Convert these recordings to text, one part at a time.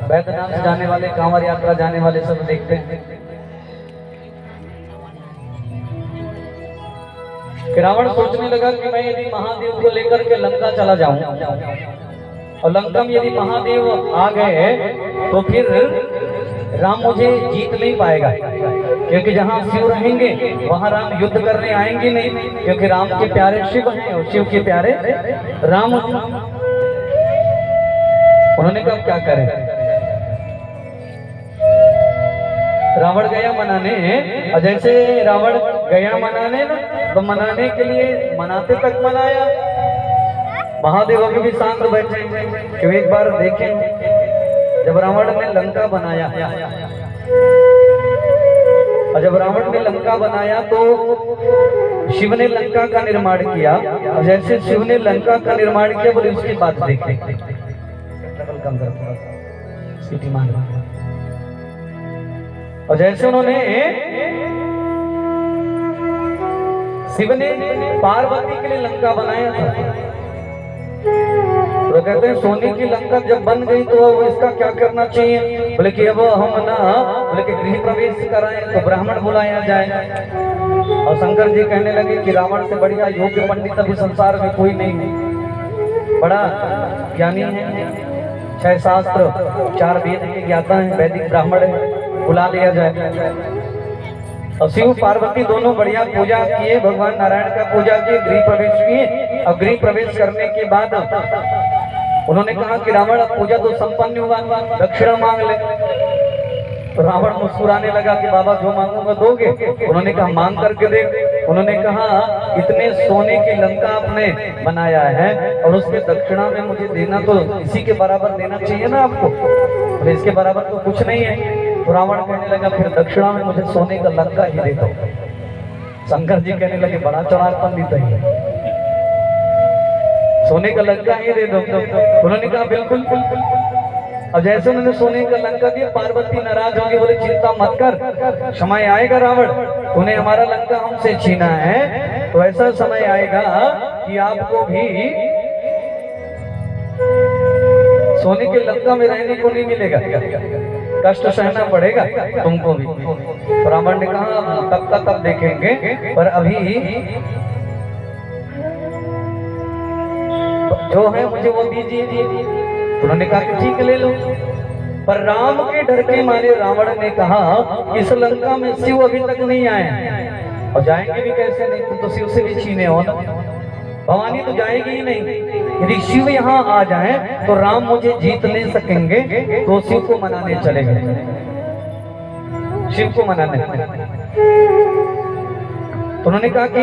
बैद्यनाथ जाने वाले, कांवर यात्रा जाने वाले सब देखते हैं कि रावण सोचने लगा कि मैं यदि महादेव को लेकर के लंका चला जाऊं और लंका में यदि महादेव आ गए तो फिर राम मुझे जीत नहीं पाएगा, क्योंकि जहां शिव रहेंगे वहां राम युद्ध करने आएंगे नहीं, क्योंकि राम के प्यारे शिव हैं और शिव के प्यारे राम। उन्होंने कहा क्या करें। रावण गया मनाने, और जैसे रावण गया मनाने ना, तो मनाने के लिए मनाते तक मनाया, महादेव अभी भी शांत बैठे कि एक बार देखें। जब रावण ने लंका बनाया, और जब रावण ने लंका बनाया तो शिव ने लंका का निर्माण किया, और जैसे शिव ने लंका का निर्माण किया, बोले उसकी बात देखें। कम कर थोड़ा सा, सीटी मार। और जैसे उन्होंने शिव ने पार्वती के लिए लंका बनाया था, तो कहते हैं सोने की लंका जब बन गई तो अब इसका क्या करना चाहिए। बोले कि अब हम ना, बोले कि गृह प्रवेश कराएं तो ब्राह्मण बुलाया जाए। और शंकर जी कहने लगे कि रावण से बढ़िया योग्य पंडित अभी संसार में कोई नहीं है, बड़ा ज्ञानी है, 6 शास्त्र 4 वेद के ज्ञाता है, वैदिक ब्राह्मण है, बुला लिया जाए। और शिव पार्वती दोनों बढ़िया पूजा किए, भगवान नारायण का पूजा किए, गृह प्रवेश किए। और गृह प्रवेश करने के बाद उन्होंने कहा कि रावण अब पूजा तो संपन्न हुआ, दक्षिणा मांग ले। तो रावण मुस्कुराने लगा कि बाबा जो मांगूंगा दोगे। उन्होंने कहा मांग करके दे। उन्होंने कहा इतने सोने की लंका आपने बनाया है और उसमें दक्षिणा में मुझे देना तो इसी के बराबर देना चाहिए ना आपको, तो इसके बराबर तो कुछ नहीं है। तो रावण कहने लगा फिर दक्षिणा में मुझे सोने का लंका ही दे दो। शंकर जी कहने लगे बड़ा चढ़ाक पंडित है, सोने का लंका ही दे दो। उन्होंने कहा बिल्कुल बिल्कुल। और जैसे उन्होंने सोने का लंका दिया, पार्वती नाराज होगी, बोले चिंता मत कर, समय आएगा रावण, तूने हमारा लंका हमसे छीना है तो ऐसा समय आएगा कि आपको भी सोने के लंका में रहने को नहीं मिलेगा, कष्ट सहना पड़ेगा तुमको भी। रावण ने कहा तब का तब देखेंगे, पर अभी जो है मुझे वो दीजिए। उन्होंने कहा कि ठीक ले लो। पर राम के डर के मारे रावण ने कहा इस लंका में शिव अभी तक नहीं आए, और जाएंगे भी कैसे, नहीं तुम तो शिव से भी छीने हो ना, भवानी तो जाएगी ही नहीं। यदि शिव यहाँ आ जाए तो राम मुझे जीत नहीं सकेंगे, तो शिव को मनाने चले गए, शिव को मनाने। तो उन्होंने कहा कि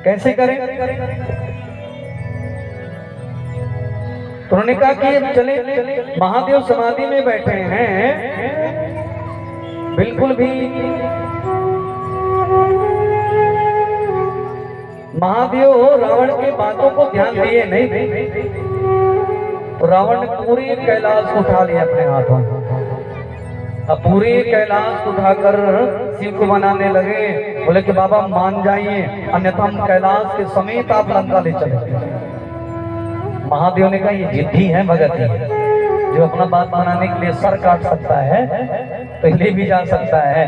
कैसे करें। तो उन्होंने कहा कि चले, महादेव समाधि में बैठे हैं, बिल्कुल भी महादेव रावण के बातों को ध्यान दिए नहीं। तो रावण ने पूरी कैलाश उठा लिया अपने हाथों। अब पूरी कैलाश उठाकर शिव को मनाने लगे। बोले कि बाबा मान जाइए, अन्यथा हम कैलाश के समेत आप लंका ले चले। महादेव ने कहा ये जिद्दी है भगत है, जो अपना बात मनाने के लिए सर काट सकता है तो ले भी जा सकता है।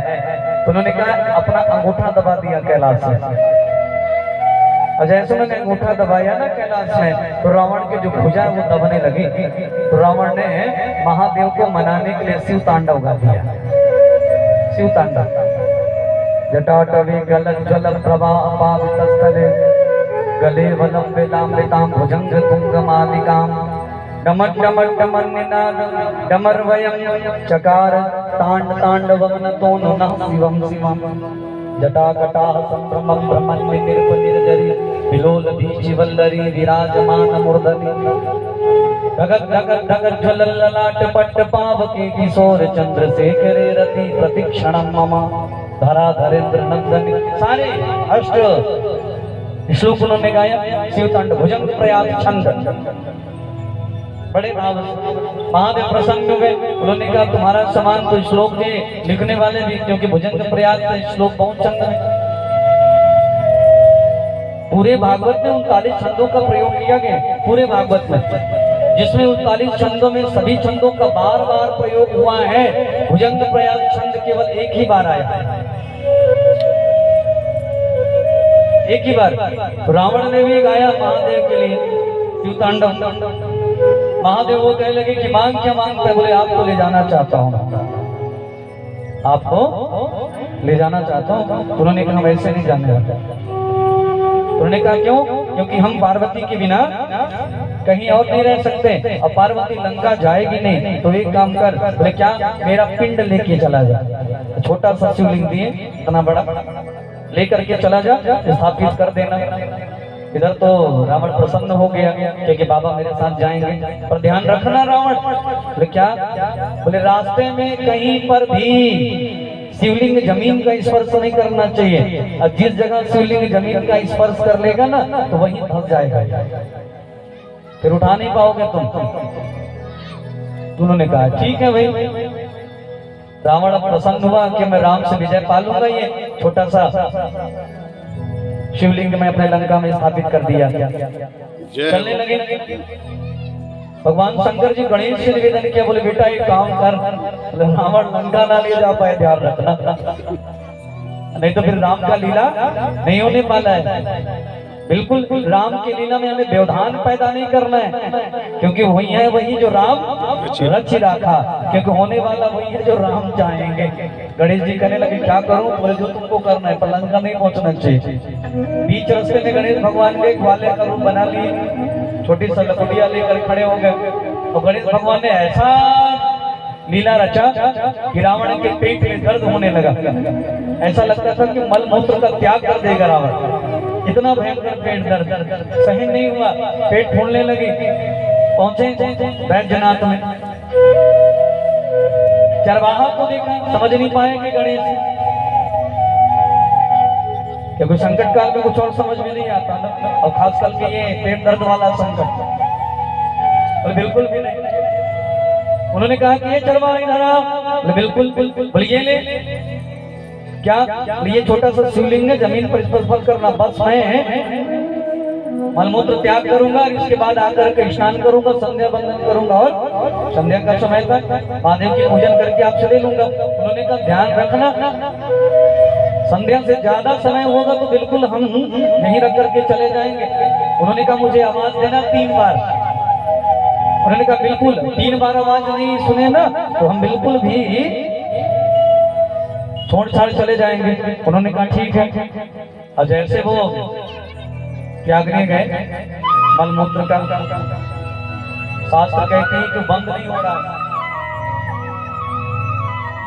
तो उन्होंने कहा अपना अंगूठा दबा दिया कैलाश में, और जैसे उन्होंने अंगूठा दबाया ना कैलाश में, तो रावण के जो भुजा वो दबने लगी। तो रावण ने महादेव को मनाने के लिए शिव तांडव गा दिया। शिव तांडव जटाटवी गलन जल प्रभा पावितस्थले गले वलंबितामृताम भुजंग तुंगमालिकाम डमट डमट डमन निनाद डमर वयम चकार तांड तांडवमनतो नः शिवम शिवम जटाकटाह संभ्रमं ब्रह्मण्य निर्प निर्जरी विलोल बीचिवल्लरी विराजमान मूर्धनि धगत धगत धगत ज्वलल ललाट पट्ट पावके किशोर चंद्रशेखरे रति प्रतिक्षणं मम धरा धरेंद्र नंदन। सारे अष्ट श्लोक उन्होंने गाया। शिवतांड भुजंग प्रयाग छंद, बड़े भाव महादेव प्रसन्न हुए। उन्होंने कहा तुम्हारा समान तो श्लोक के लिखने वाले भी, क्योंकि भुजंग प्रयाग श्लोक बहुत छंद है। पूरे भागवत में 39 छंदों का प्रयोग किया गया, पूरे भागवत में जिसमें 39 छंदों में सभी छंदों का बार बार प्रयोग हुआ है। भुजंग प्रयाग छंद केवल एक ही बार आया है, एक ही बार। रावण ने भी गाया महादेव के लिए शिवतांडव। महादेव वो कहने लगे कि मांग क्या मांगते? बोले आपको ले जाना चाहता हूँ, आपको ले जाना चाहता हूँ। उन्होंने कहा हम ऐसे नहीं जाने वाले। उन्होंने कहा क्यों? क्योंकि हम पार्वती के बिना कहीं और नहीं रह सकते, और पार्वती लंका जाएगी नहीं। तो एक काम कर, बोले क्या? मेरा पिंड लेके चला जा। छोटा सा शिवलिंग दिए, इतना बड़ा लेकर के चला जा, स्थापित कर देना। इधर तो रावण प्रसन्न हो गया क्योंकि बाबा मेरे साथ जाएंगे। पर ध्यान रखना रावण, बोले क्या? बोले रास्ते में कहीं पर भी शिवलिंग जमीन का स्पर्श नहीं करना चाहिए, और जिस जगह शिवलिंग जमीन का स्पर्श कर लेगा ना तो वहीं फंस जाएगा, फिर उठा नहीं पाओगे तुम। उन्होंने कहा ठीक है भाई। रावण प्रसन्न हुआ कि मैं राम से विजय पालूंगा। ये छोटा सा शिवलिंग में अपने लंका में स्थापित कर दिया। चलने लगे। भगवान शंकर जी गणेश से निवेदन किया, बोले बेटा एक काम कर, रावण लंका ना ले जा पाए ध्यान रखना, नहीं तो फिर राम का लीला नहीं होने वाला है। बिल्कुल राम की लीला में हमें व्यवधान पैदा नहीं करना है, क्योंकि वही है वही जो राम रच रखा, क्योंकि होने वाला वही है जो राम चाहेंगे। गणेश जी कहने लगे क्या करूं? बोले जो तुमको करना है, पर लंका नहीं पहुंचना चाहिए। बीच रास्ते में गणेश भगवान के ग्वाले का रूप बना लिए, छोटी सा लकड़िया लेकर खड़े हो गए। तो गणेश भगवान ने ऐसा लीला रचा कि रावण के पेट में दर्द होने लगा। ऐसा लगता था कि मल मूत्र का त्याग कर देगा रावण, इतना भयंकर पेट दर्द सहन नहीं हुआ, पेट फूलने लगी। पहुंचे बैजनाथ में, चरवाहा को देखा, समझ नहीं पाए कि गणेश, क्योंकि संकट काल में कुछ और समझ में नहीं आता ना, और खास करके ये पेट दर्द वाला संकट, और बिल्कुल भी नहीं। उन्होंने कहा कि ये चरवाहा इधर आ। बिल्कुल बिल्कुल। बोले ये ले क्या? ये छोटा सा शिवलिंग है, जमीन पर स्पर्श करना, बस मैं मलमूत्र त्याग करूंगा, इसके बाद आकर के स्नान करूंगा, संध्या बंदन करूंगा, और संध्या का समय तक महादेव की पूजन करके आपसे ले लूंगा। उन्होंने कहा ध्यान रखना, संध्या से ज्यादा समय होगा तो बिल्कुल हम नहीं रख करके चले जाएंगे। उन्होंने कहा मुझे आवाज देना 3 बार। उन्होंने कहा बिल्कुल 3 बार आवाज नहीं सुने ना तो हम बिल्कुल भी छोड़ छाड़ चले जाएंगे। उन्होंने कहा ठीक है। और जैसे वो त्यागने गए, मलमूत्र का शास्त्र कहते हैं कि बंद नहीं हो रहा।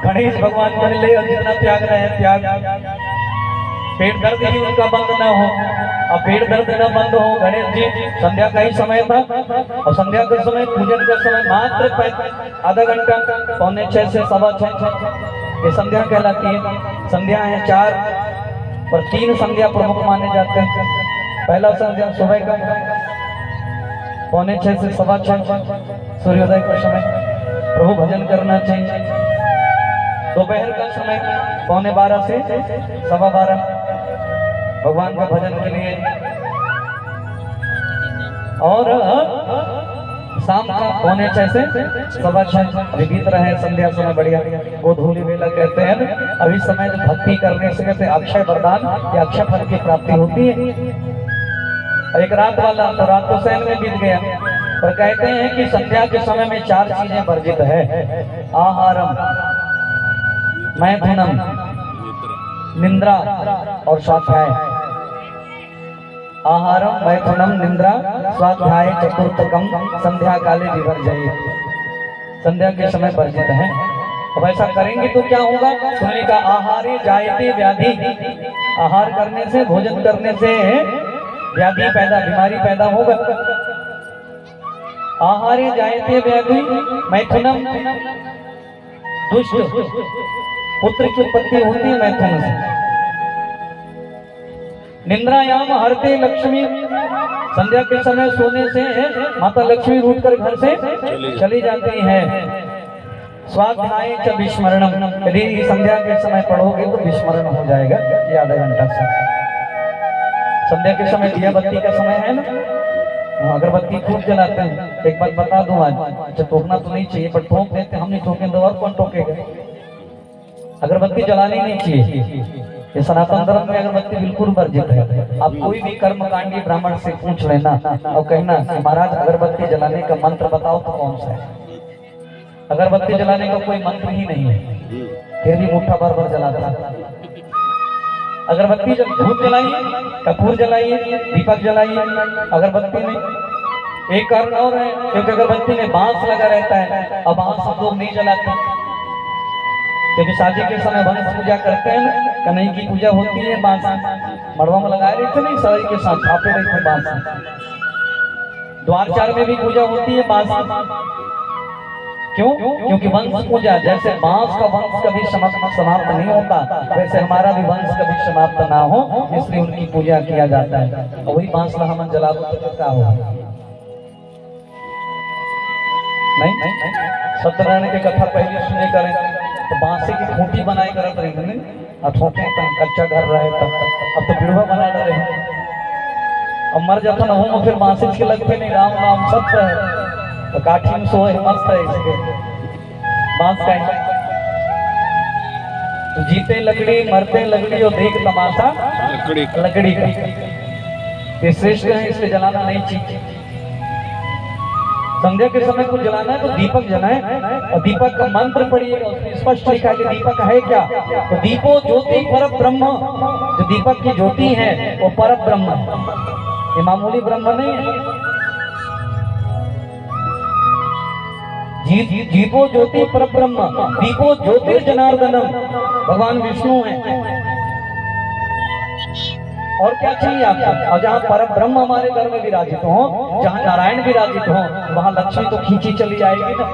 गणेश भगवान को ले और जितना त्याग रहे हैं त्याग, पेट दर्द ही उनका बंद ना हो, और पेट दर्द न बंद हो। गणेश जी संध्या का ही समय था, और संध्या का समय, पूजन का समय मात्र आधा घंटा, 5:45 से 6:15 ये संध्या कहलाती है। संध्या है 4, पर 3 संध्या प्रमुख माने जाते हैं। पहला संध्या सुबह का 5:45 से 6:15 सूर्योदय का समय, प्रभु भजन करना चाहिए। दोपहर का समय 11:15 से 12:15 भगवान का भजन के लिए, और शाम का 5:45 से 6:15 बीत रहे हैं संध्या समय बढ़िया। गोधूली वेला कहते हैं, अभी समय भक्ति करने से कहते अक्षय वरदान या अक्षय फल की प्राप्ति होती है। एक रात वाला तो रात तो शयन में बीत गया, पर कहते हैं कि संध्या के समय में 4 चीजें वर्जित है। आहारम, मैथुनम, निंद्रा और स्वाध्याय। आहारम मैथुनम निंद्रा स्वाध्याय चतुर्थकम संध्या काले विवर्जय। संध्या के समय वर्जित है। अब ऐसा करेंगे तो क्या होगा? सुनने का आहारे जायते व्याधि, आहार करने से, भोजन करने से व्याधि पैदा, बीमारी पैदा होगा। आहारे जायते व्याधि, मैथुनम दुष्ट पुत्र की उत्पत्ति होती है मैथुन से। निंद्रायाम हरते लक्ष्मी, संध्या के समय सोने से माता लक्ष्मी उठकर घर से चली जाती है। स्वाध्याय च विस्मरणम, यदि संध्या के समय पढ़ोगे तो विस्मरण हो जाएगा। ये आधा घंटा से संध्या के समय दिया बत्ती का समय है ना, अगरबत्ती खूब जलाते हैं। एक बात बता दूं आज, अच्छा टोकना तो नहीं चाहिए पर ठोक देते, हम नहीं ठोकें तो और कौन ठोकेगा। अगरबत्ती जलानी नहीं चाहिए, ये सनातन धर्म में अगरबत्ती बिल्कुल वर्जित है। आप कोई भी कर्मकांडी ब्राह्मण से पूछ लेना और कहना महाराज अगरबत्ती जलाने का मंत्र बताओ तो कौन सा है। अगरबत्ती जलाने का कोई मंत्र ही नहीं है, फिर भी मुट्ठा भर भर जलाता है। अगरबत्ती जब धूप जलाइए, कपूर जलाइए, दीपक जलाइए, अगरबत्ती नहीं। एक कारण और है, क्योंकि अगरबत्ती में बांस लगा रहता है और बांस हम लोग नहीं जलाते, क्योंकि शादी के समय वंश पूजा करते हैं ना, कन्हई की पूजा होती है, बांस मड़वा में लगाए रहते नहीं, साड़ी के साथ छापे रहते बांस। द्वार चार में भी पूजा होती है बांस। क्यों? क्योंकि वंश पूजा, जैसे बांस का वंश कभी समाप्त नहीं होता, वैसे हमारा भी वंश कभी समाप्त ना हो, इसलिए उनकी पूजा किया जाता है। और वही बांस का हम जला तो क्या हो नहीं। सत्यनारायण की कथा पहले सुने करें तो बांसे की खूंटी बनाए करत रहे, और ठोके कच्चा घर रहे तब, अब तो बिड़वा बना रहे हैं। अब मर जाता ना हो फिर बांसे के लगते नहीं, राम नाम सब है तो काठी में सोए मस्त है इसके बांस का। तो जीते लकड़ी मरते लकड़ी और देख तमाशा लकड़ी का। ये श्रेष्ठ है, इसलिए जलाना नहीं चाहिए। संध्या के समय को जलाना है तो दीपक जलाएं, और दीपक का मंत्र पढ़िएगा, उसमें स्पष्ट लिखा है कि दीपक है क्या। तो दीपो ज्योति पर ब्रह्म, जो दीपक की ज्योति है वो पर ब्रह्म, ये मामूली ब्रह्म नहीं है। दीपो ज्योति पर ब्रह्म, दीपो ज्योतिर्जनार्दनम, भगवान विष्णु है। और क्या चाहिए आपको? और जहाँ पर ब्रह्म हमारे घर में विराजित हो, जहाँ नारायण विराजित हो, वहाँ लक्ष्मी तो खींची चली जाएगी ना।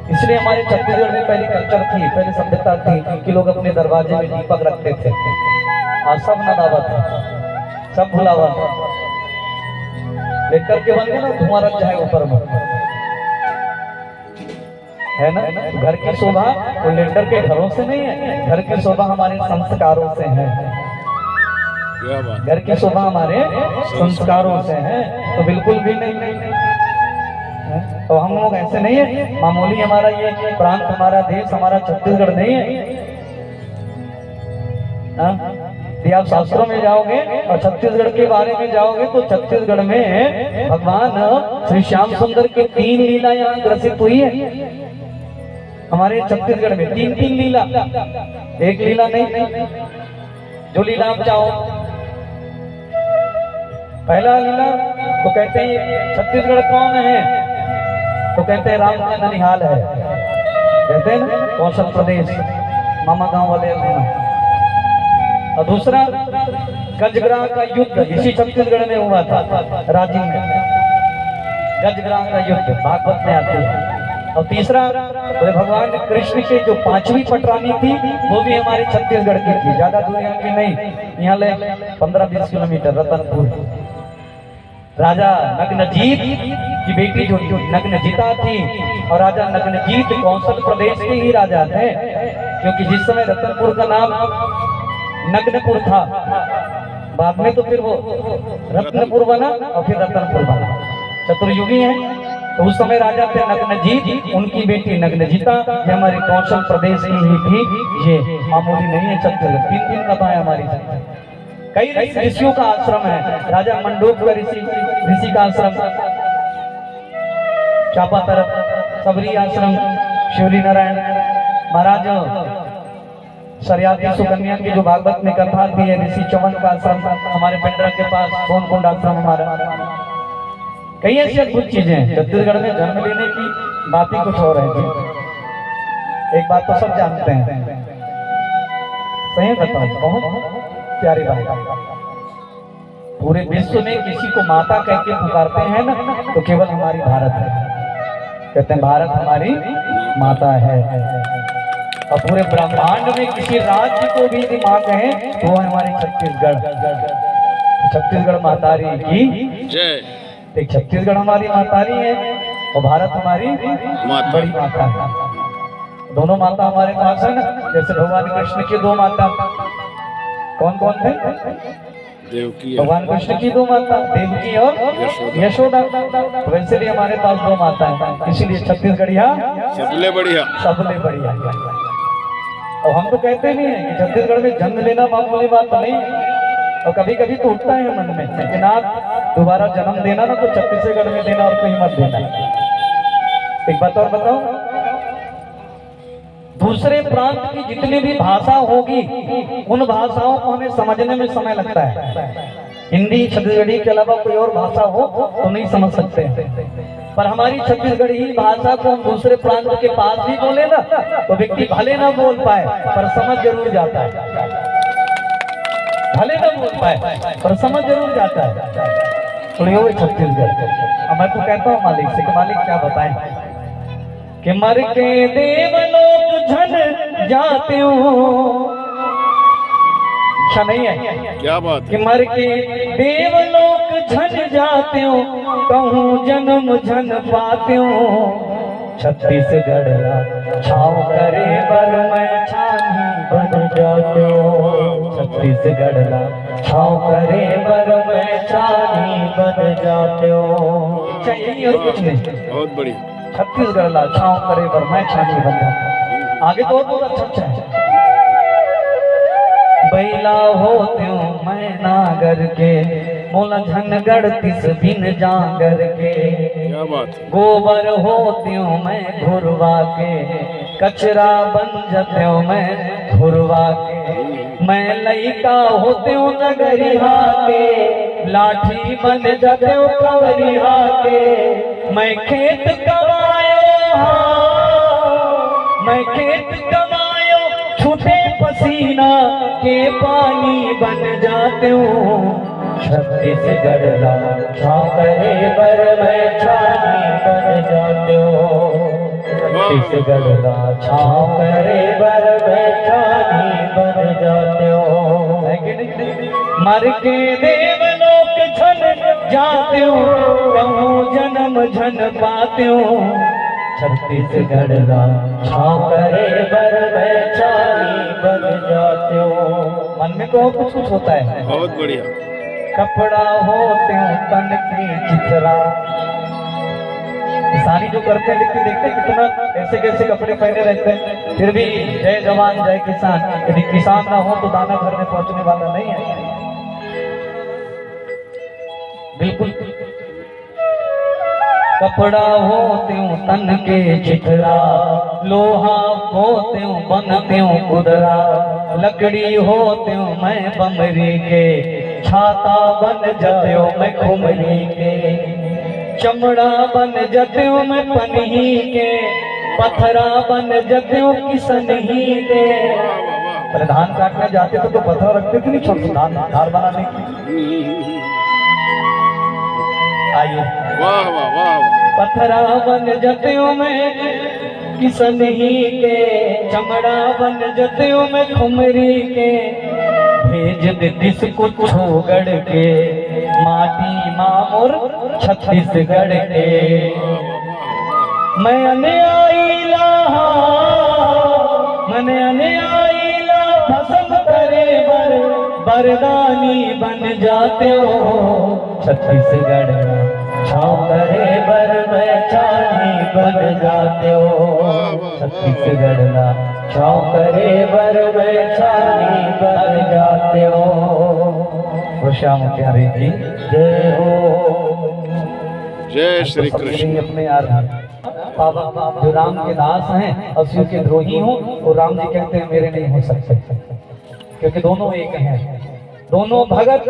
इसलिए हमारे छत्तीसगढ़ में पहली कल्चर थी, पहले सभ्यता थी कि लोग अपने दरवाजे में दीपक रखते थे। आज सब नदावत है, सब भुलावा लेकर के बन गए ना, धुआं रख जाए ऊपर में, है ना। घर की शोभा वो लेटर के घरों से नहीं है, घर की शोभा हमारे संस्कारों से है। घर की शोभा हमारे संस्कारों से है, तो बिल्कुल भी नहीं। तो हम लोग ऐसे नहीं है, मामूली हमारा ये प्रांत, हमारा देश, हमारा छत्तीसगढ़ नहीं है। आप शास्त्रों में जाओगे और छत्तीसगढ़ के बारे में जाओगे तो छत्तीसगढ़ में भगवान श्री श्याम सुंदर की 3 लीला यहाँ ग्रसित हुई है। हमारे छत्तीसगढ़ में 3 लीला, एक लीला नहीं, जो लीला आप चाहो। पहला लीला तो कहते हैं छत्तीसगढ़ कौन है, तो कहते हैं राम का ननिहाल है, कहते हैं ना कौशल प्रदेश, मामा गांव वाले। और दूसरा गजग्राह का युद्ध इसी छत्तीसगढ़ में हुआ था, रांची में गजग्राह का युद्ध भागवत में आते हैं। और तीसरा तो भगवान कृष्ण की जो 5वीं पटरानी थी वो भी हमारे छत्तीसगढ़ की थी, ज्यादा दूर यहाँ की नहीं, यहाँ ले 15-20 किलोमीटर रतनपुर। राजा नग्नजीत की बेटी जो नग्नजिता थी, और राजा नग्नजीत कौशल प्रदेश के ही राजा थे, क्योंकि जिस समय रतनपुर का नाम नग्नपुर था, बाद में तो फिर वो रत्नपुर बना और फिर रतनपुर बना, चतुर्युगी है। तो उस समय राजा थे नग्नजीत, उनकी बेटी नग्नजिता, ये हमारे कौशल प्रदेश की ही थी। ये मामूली नहीं है छत्तीसगढ़, 3 कथा है हमारी। कई ऋषियों का आश्रम है, राजा मंडोक का ऋषि का आश्रम, चापा तरफ सबरी आश्रम, शिवरी नारायण महाराज सरियाती सुकन्या की जो भागवत में कथा थी, ऋषि चवन का आश्रम हमारे पिंडरा के पास, सोनकुंड आश्रम हमारा। कई ऐसी अद्भुत चीजें हैं। छत्तीसगढ़ में जन्म लेने की बात ही कुछ और है। एक बात तो सब जानते हैं, सही बताओ, बहुत प्यारी बात। पूरे विश्व में किसी को माता कह के पुकारते हैं ना, तो केवल हमारी भारत है। कहते हैं भारत हमारी माता है। और पूरे ब्रह्मांड में किसी राज्य को भी माँ कहें तो वो हमारी छत्तीसगढ़। छत्तीसगढ़ मातारी की जय। एक छत्तीसगढ़ हमारी मातारी है और भारत हमारी बड़ी माता है। दोनों माता हमारे पास है ना, जैसे भगवान कृष्ण की 2 माता कौन कौन थे? भगवान कृष्ण की दो माता, देवकी और यशोदा। तो वैसे भी हमारे पास दो माता है, इसीलिए छत्तीसगढ़िया सबले बढ़िया, सबले बढ़िया। और हम तो कहते नहीं है कि छत्तीसगढ़ में जन्म लेना मामूली बात नहीं, और कभी कभी तो उठता है मन में, लेकिन आप दोबारा जन्म देना ना तो छत्तीसगढ़ में देना और कहीं मत देना। एक बात और बताओ, दूसरे प्रांत की जितनी भी भाषा होगी उन भाषाओं को हमें समझने में समय लगता है। हिंदी छत्तीसगढ़ी के अलावा कोई और भाषा हो तो नहीं समझ सकते, पर हमारी छत्तीसगढ़ी भाषा को हम दूसरे प्रांत के पास भी बोले ना तो व्यक्ति भले ना बोल पाए पर समझ जरूर जाता है, भले ना बोल पाए पर समझ जरूर जाता है। तो ये छत्तीसगढ़। अब मैं तो कहता हूँ मालिक से कि मालिक क्या बताएं कि मर के देवलोक झन जाते हो, अच्छा नहीं है क्या बात कि मर के देवलोक झन जाते हो, कहूँ जन्म झन पाते हो। छत्तीसगढ़ छाव करे बर मैं छानी बन जाते हो, छत्तीसगढ़ छाव करे बर मैं छानी बन जाते हो। चाहिए और कुछ नहीं, बहुत बढ़िया। छत्तीसगढ़ छाव करे बर मैं छानी बन जाते। आगे तो बहुत अच्छा है। बैला होते हो मैं नागर के, मोला झनगढ़ तिस बिन जागर के। क्या बात है। गोबर होते हो मैं घुरवा के, कचरा बन जाते हो मैं घुरवा के। मैं लइका होते हो नगरिया के, लाठी बन जाते हो कवरिया के। मैं खेत कमायो, मैं खेत कमायो छूटे पसीना के पानी बन जाते हो। छत्तीसगढ़ छाव करे बर मैं छानी बन जाते हो, छत्तीसगढ़ छाव करे बर मैं छानी बन जाते हो। मर के देवलोक झन जाते हो, कहूँ जन्म झन पाते हो। छत्तीसगढ़ छाव करे बर मैं छानी बन जाते हो। मन में तो कुछ कुछ होता है। बहुत बढ़िया। कपड़ा होते हो तन की चिथरा, किसानी जो करते हैं देखते देखते कितना कैसे कैसे कपड़े पहने रहते हैं, फिर भी जय जवान जय किसान। यदि किसान ना हो तो दाना घर में पहुंचने वाला नहीं है। बिल्कुल। कपड़ा होते हो तन के चिथरा, लोहा होते हो बनते हो कुदरा। लकड़ी होते हो मैं बमरी के, छाता बन जाते हो मैं खुमरी के। चमड़ा बन जाते हो मैं पनही के, पथरा बन जाते हो किसनही के। पहले धान काटने जाते तो पत्थर रखते थे नहीं, छोटे धान धार बनाने की। आइए वाह वाह वाह। पथरा बन जाते हो मैं किसनही के, चमड़ा बन जाते हो मैं खुमरी के। भेज दे दिस को छोगढ़ के, माटी मामोर छत्तीसगढ़ के। मैं आईला मने आईला फसल करे बर बरदानी बन जाते हो। छत्तीसगढ़ छाव करे बर मैं छानी बन जाते हो। छत्तीसगढ़ छाव करे बर मैं छानी बन जाते हो। श्याम प्यारे जी जय हो। जय श्री कृष्ण। अपने यार बाबा जो राम के दास हैं और शिव के द्रोही हूँ, और राम जी कहते हैं मेरे नहीं हो सकते, क्योंकि दोनों एक हैं, दोनों भगत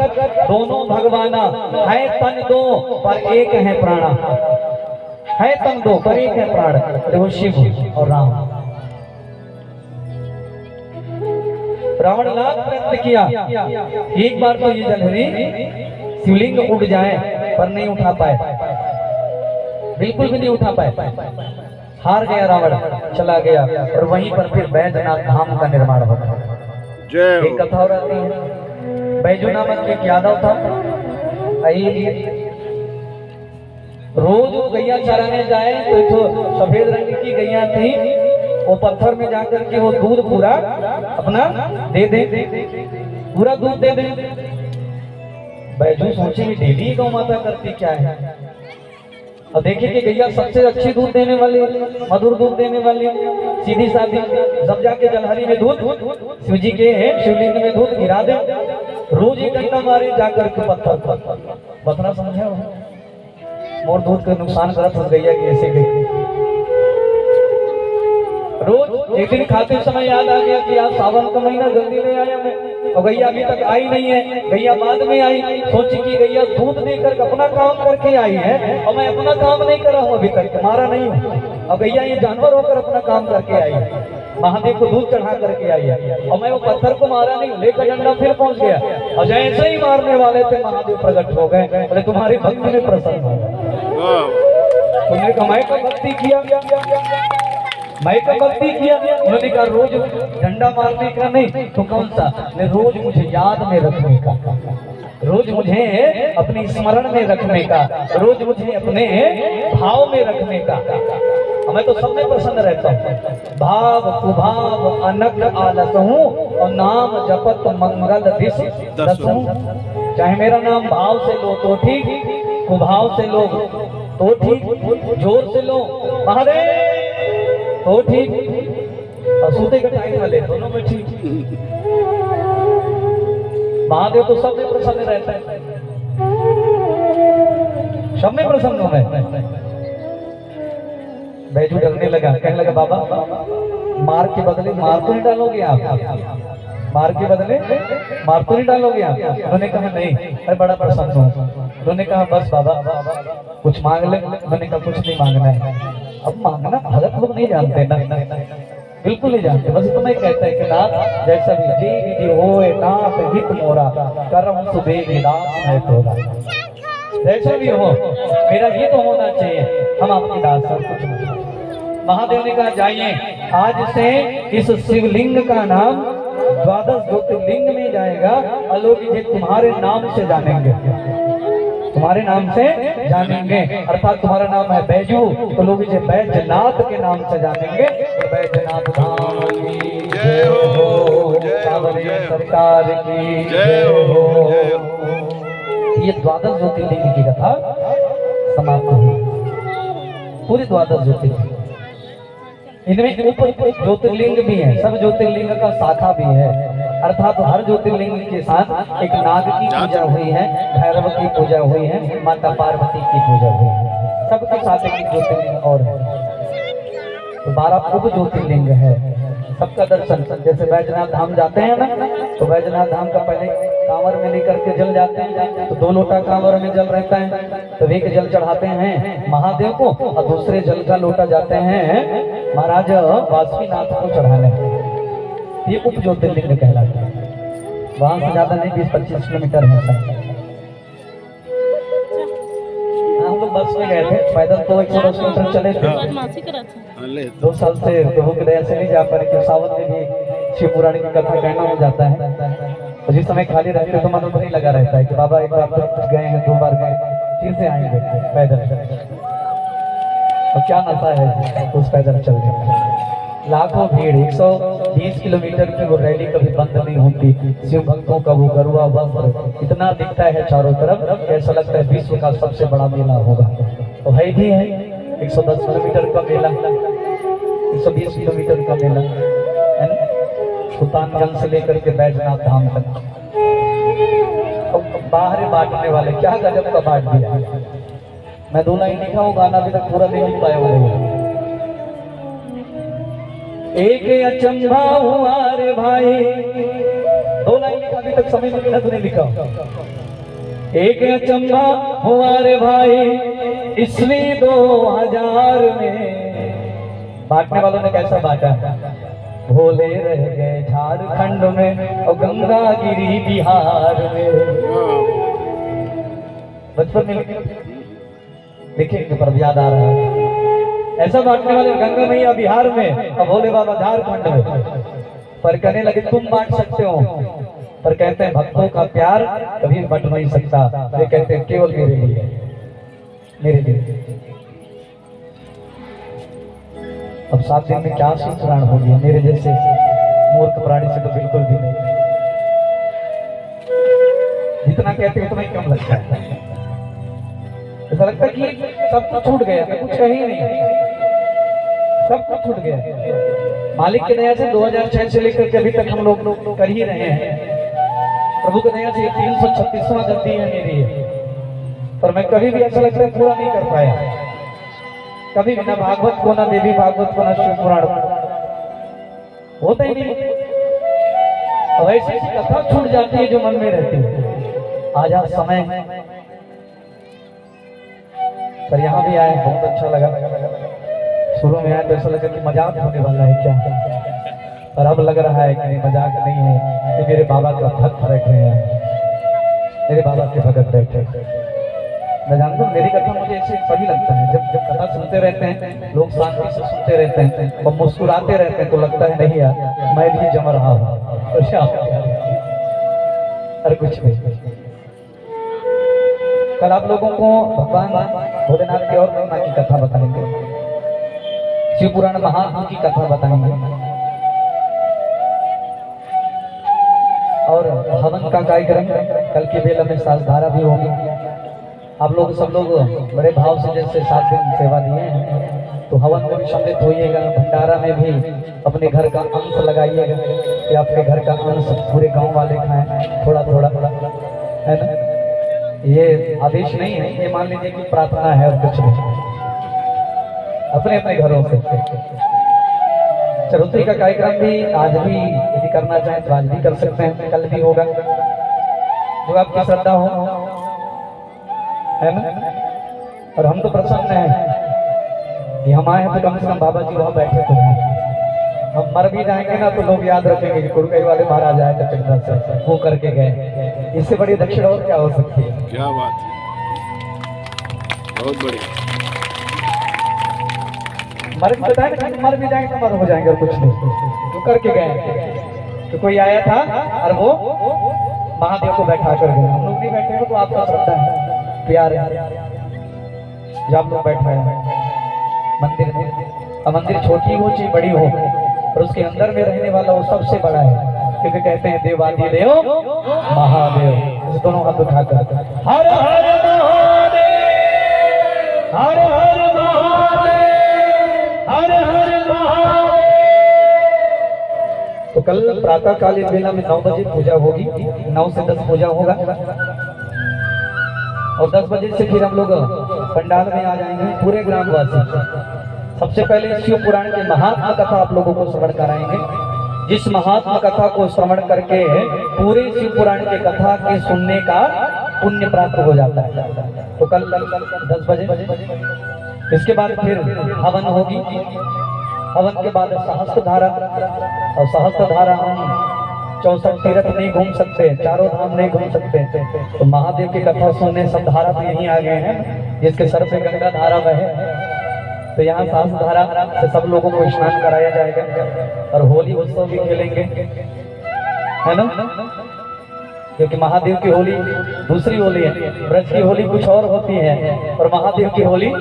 दोनों भगवाना है। तन दो पर एक है प्राणा, है तन दो पर एक है प्राण, वो शिव और राम। रावण लाख प्रयत्न किया, एक बार तो ये जलहरी शिवलिंग उठ जाए पर नहीं उठा पाए, बिल्कुल भी नहीं उठा पाए। हार गया रावण, चला गया, और वहीं पर फिर बैजनाथ धाम का निर्माण होता है। एक कथा हो रहती है। बैजू नामक एक यादव था, रोज वो गैया चराने जाए तो सफेद रंग की गैया थी, वो पत्थर में जाकर के वो दूध पूरा अपना दे दे, पूरा दूध दे दे। बैजू सोचे कि डेली गौ माता करती क्या है। अब देखिए कि गैया सबसे अच्छी दूध देने वाली, मधुर दूध देने वाली, सीधी सादी, जब जाके जलहरी में दूध शिव जी के शिवलिंग में दूध गिरा दे, रोज एक घंटा मारे जाकर के पत्थर पर। बतना समझे हो? मोर दूध का नुकसान करत हो गैया की ऐसे गई। रोज एक दिन खाते समय याद आ गया कि आज सावन का महीना जल्दी नहीं आया मैं, और गैया अभी तक आई नहीं है। गैया बाद में आई, सोची कि गैया दूध देकर अपना काम करके आई है और मैं अपना काम नहीं कर रहा हूँ, अभी तक मारा नहीं हूँ। और गैया ये जानवर होकर अपना काम करके आई है, महादेव को दूध चढ़ा करके आई है, और मैं वो पत्थर को मारा नहीं, लेकर डंडा फिर पहुंच गया। और जैसे ही मारने वाले थे महादेव प्रकट हो गए, बोले तुम्हारी भक्ति में प्रसन्न हो गए। तुमने कमाई को भक्ति किया, मैं का भक्ति किया। उन्होंने कहा रोज डंडा मारने का नहीं तो कौन सा, रोज मुझे याद में रखने का, रोज मुझे अपनी स्मरण में रखने का, रोज मुझे अपने भाव में रखने का। मैं तो सब में प्रसन्न रहता हूँ। भाव कुभाव अनक आलस हूँ और नाम जपत मंगल दिस दसूं। चाहे मेरा नाम भाव से लो तो ठीक, कुभाव से लो तो ठीक, जोर से लो महादेव तो ठीक, और सूते का टाइम वाले दोनों में ठीक। महादेव तो सब में प्रसन्न रहता है, सब में प्रसन्न हो गए। बैजू डरने लगा, कहने लगा बाबा मार के बदले मार तो नहीं डालोगे आप, मार के बदले मार तो नहीं डालोगे आप? उन्होंने कहा नहीं, अरे बड़ा प्रसन्न हूँ। उन्होंने कहा बस बाबा कुछ मांग ले। उन्होंने कहा कुछ नहीं मांगना है। अब मांगना भगत लोग नहीं जानते ना, बिल्कुल नहीं जानते। बस तुम्हें कहता है कि नाथ जैसा भी जी विधि होए नाथ हित मोरा करम सुबह दास है तोरा। जैसा भी हो मेरा हित होना चाहिए, हम आपकी दास सब कुछ नहीं। महादेव ने कहा जाइए आज से इस शिवलिंग का नाम 12 ज्योतिर्लिंग में जाएगा, और लोग इसे तुम्हारे नाम से जानेंगे, तुम्हारे नाम से जानेंगे। अर्थात तुम्हारा नाम है बैजू तो लोग इसे बैजनाथ के नाम से जानेंगे। तो बैजनाथ धाम की जय हो, सावरिया सरकार की जय हो। ये 12 ज्योतिर्लिंग की कथा समाप्त हुई, पूरी 12 ज्योतिर्लिंग। इनमें ऊपर ज्योतिर्लिंग भी है, सब ज्योतिर्लिंग का शाखा भी है। अर्थात हर ज्योतिर्लिंग के साथ एक नाग की पूजा हुई है, भैरव की पूजा हुई है, माता पार्वती की पूजा हुई है, सबके साथ एक ज्योतिर्लिंग और है। तो 12 उप ज्योतिर्लिंग है, सबका दर्शन। जैसे बैजनाथ धाम जाते हैं ना, तो बैजनाथ धाम का पहले कांवर में लेकर के जल जाते हैं, तो 2 लोटा कांवर में जल रहता है, तो एक जल चढ़ाते हैं महादेव को और दूसरे जल का लोटा जाते हैं महाराज वासुकीनाथ को चढ़ाने। ये उप ज्योतिर्लिंग कहलाता है। वहां से ज्यादा नहीं, 20-25 किलोमीटर है सर। हम लोग बस में गए थे, पैदल तो 110 किलोमीटर चले थे। 2 साल से प्रभु की दया से नहीं जा पा रहे, क्योंकि सावन में भी शिव पुराण की कथा कहना हो जाता है। तो जिस समय खाली रहते तो मन नहीं लगा रहता है कि बाबा एक बार तो गए हैं, 2 बार गए, फिर से आएंगे पैदल। और क्या नशा है उस पैदल चलने का। लाखों भीड़, 120 किलोमीटर की वो रैली कभी बंद नहीं होती। शिव भक्तों का वो गरुआ वस्त्र इतना दिखता है चारों तरफ, ऐसा लगता है विश्व का सबसे बड़ा मेला होगा। तो है भी है, 110 किलोमीटर का मेला, 120 किलोमीटर का मेला है ना, सुल्तानगंज से लेकर के बैजनाथ धाम तक। बाहर बांटने वाले क्या गजब का बांट दिया। मैं 2 लाइन लिखा हूँ, गाना अभी तक पूरा नहीं लिख पाया हूँ। एक अचंभा हुआ रे भाई, 2 लाइन लिखा, अभी तक समय में नहीं लिखा। एक अचंभा हुआ रे भाई ईस्वी 2000 में। बांटने वालों ने कैसा बांटा, भोले रह गए झारखंड में और गंगा गिरी बिहार में। बचपन में लिखेंगे पर याद आ रहा है, ऐसा बांटने वाले गंगा मैया बिहार में और भोले बाबा झारखंड में। पर कहने लगे तुम बांट सकते हो, पर कहते हैं भक्तों का प्यार कभी बंट नहीं सकता। वे कहते हैं केवल मेरे लिए, मेरे लिए। अब 7 दिन में क्या सुधारण हो गया, मेरे जैसे मूर्ख प्राणी से तो बिल्कुल भी नहीं। जितना कहते हो तुम्हें कम लगता है। ऐसा लगता है कि सब कुछ छूट गया, कुछ है ही नहीं, सब कुछ छूट गया। मालिक की दया से 2006 से लेकर के अभी तक हम लोग कर ही रहे हैं। प्रभु की दया से 336वां गद्दी है मेरी, पर मैं कभी भी ऐसा लगता है पूरा नहीं कर पाया, कभी भी, ना भागवत को, ना देवी भागवत को, ना शिव पुराण को, होता ही नहीं। अब ऐसी कथा छूट जाती है जो मन में रहती है। आज समय पर यहाँ भी आए, बहुत अच्छा लगा। शुरू में आए तो ऐसा लगा कि मजाक होने वाला है क्या, पर अब लग रहा है कि मजाक नहीं है, ये मेरे बाबा का भक्त बैठे हैं, मेरे बाबा के भगत बैठे। मैं जानता हूँ मेरी कथा मुझे ऐसे सही लगता है, जब कथा सुनते रहते हैं लोग, शांति से सुनते रहते हैं और मुस्कुराते रहते हैं, तो लगता है नहीं यार मैं भी जम रहा हूँ। अरे कुछ नहीं। कल आप लोगों को भगवान भोलेनाथ की और महिमा की कथा बताएंगे, शिव पुराण महात्मा की कथा बताएंगे, और हवन का कार्यक्रम कल की बेला में साजधारा भी होगी। आप लोग सब लोग बड़े भाव से जैसे 7 दिन सेवा दिए हैं, तो हवन में भी सम्मिलित होइएगा। भंडारा में भी अपने घर का अंश लगाइएगा कि आपके घर का अंश पूरे गांव वाले खाएं, थोड़ा थोड़ा है ना। ये आदेश नहीं है, ये मान लीजिए कि प्रार्थना है और कुछ नहीं, अपने अपने घरों से। चतुर्थी का कार्यक्रम भी आज भी यदि करना चाहें तो आज भी कर सकते हैं, कल भी होगा, जो आपकी श्रद्धा हो, है ना। और हम तो प्रसन्न हैं कि हम आए हैं, तो कम से कम बाबा जी वहाँ बैठे तो हैं। हम मर भी जाएंगे ना तो लोग याद रखेंगे कि कुड़कई वाले महाराज आए थे पिंडा से, वो करके गए। इससे बड़ी दक्षिणा और क्या हो सकती है। क्या बात है, बहुत बढ़िया। मर भी बताए ना, मर भी जाएंगे तो मर हो जाएंगे और कुछ नहीं, जो करके गए। तो कोई आया था और वो महादेव को बैठा कर गए। हम लोग नहीं बैठे हो तो आपका श्रद्धा है, प्यार है, जब आप लोग बैठे हैं मंदिर में। अब मंदिर छोटी हो चाहे बड़ी हो, और उसके अंदर में रहने वाला वो सबसे बड़ा है, क्योंकि कहते हैं देवादिदेव महादेव। इस दोनों हाथ उठाकर हर हर महादेव, हर हर महादेव, हर हर महादेव। तो कल प्रातः कालीन बेला में 9 बजे पूजा होगी, 9 से 10 पूजा होगा, और 10 बजे से फिर हम लोग पंडाल में आ जाएंगे पूरे ग्रामवासी। सबसे पहले शिव पुराण की महात्मा कथा आप लोगों को श्रवण कराएंगे, जिस महात्मा कथा को श्रवण करके पूरे शिव पुराण के कथा के सुनने का पुण्य प्राप्त हो जाता है। तो कल 10 बजे। इसके बाद फिर हवन होगी, हवन के बाद सहस्त्र धारा, और सहस्त्र धारा हम 64 तीर्थ नहीं घूम सकते, चारों धाम नहीं घूम सकते, तो महादेव की कथा सुनने सब धारा तो यहीं आ गए हैं, जिसके सर पे गंगा धारा बहे। तो यहाँ सहस्त्र धारा से सब लोगों को स्नान कराया जाएगा, और होली उत्सव भी खेलेंगे, है ना, क्योंकि महादेव की होली दूसरी होली है। ब्रज की होली कुछ और होती है और महादेव की होली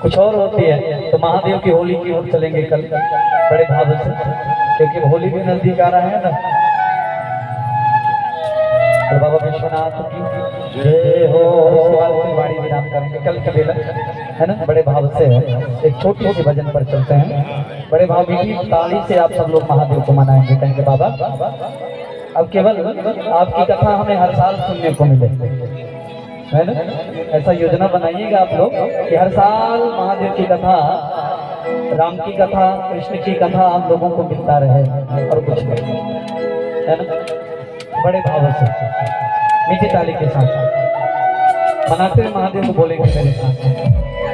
कुछ और होती है। तो महादेव की होली की ओर चलेंगे कल बड़े भाव से, क्योंकि होली भी नजदीक आ रहा है ना। तो बाबा विश्वनाथ की जय हो। वाणी विराम करेंगे कल के बेला, है ना, बड़े भाव से। एक छोटी सी भजन पर चलते हैं, बड़े भाव की ताली से आप सब लोग महादेव को मनाएंगे, कहेंगे बाबा अब केवल आपकी कथा हमें हर साल सुनने को मिले, है ना। ऐसा योजना बनाइएगा आप लोग कि हर साल महादेव की कथा, राम की कथा, कृष्ण की कथा आप लोगों को मिलता रहे, और कुछ नहीं, है ना। बड़े भाव से मीठी ताली के साथ मनाते हैं महादेव को, बोलेंगे मेरे साथ।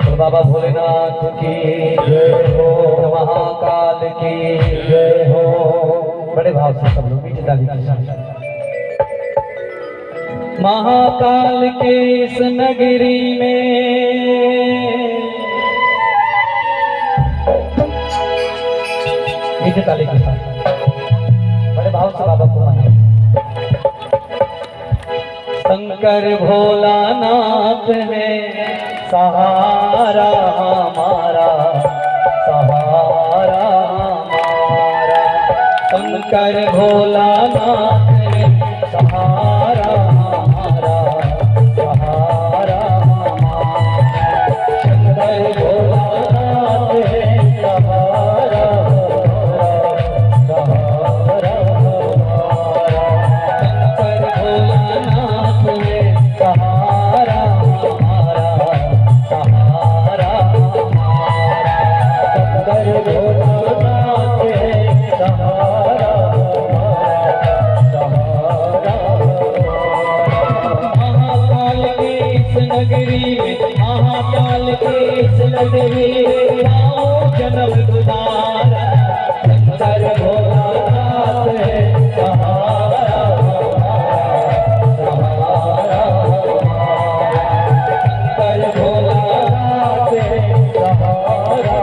तो बाबा भोलेनाथ की जय हो, महाकाल की जय हो। बड़े भाव से सब लोग मीठी ताली के साथ। महाकाल के इस नगरी में, मीठी ताली के साथ बड़े भाव से बाबा को माने। शंकर भोलानाथ है सहारा हमारा, सहारा हमारा। शंकर भोलानाथ है सहारा सब गुजारा शंकर भोलानाथ है सहारा सहारा शंकर भोलानाथ है सहारा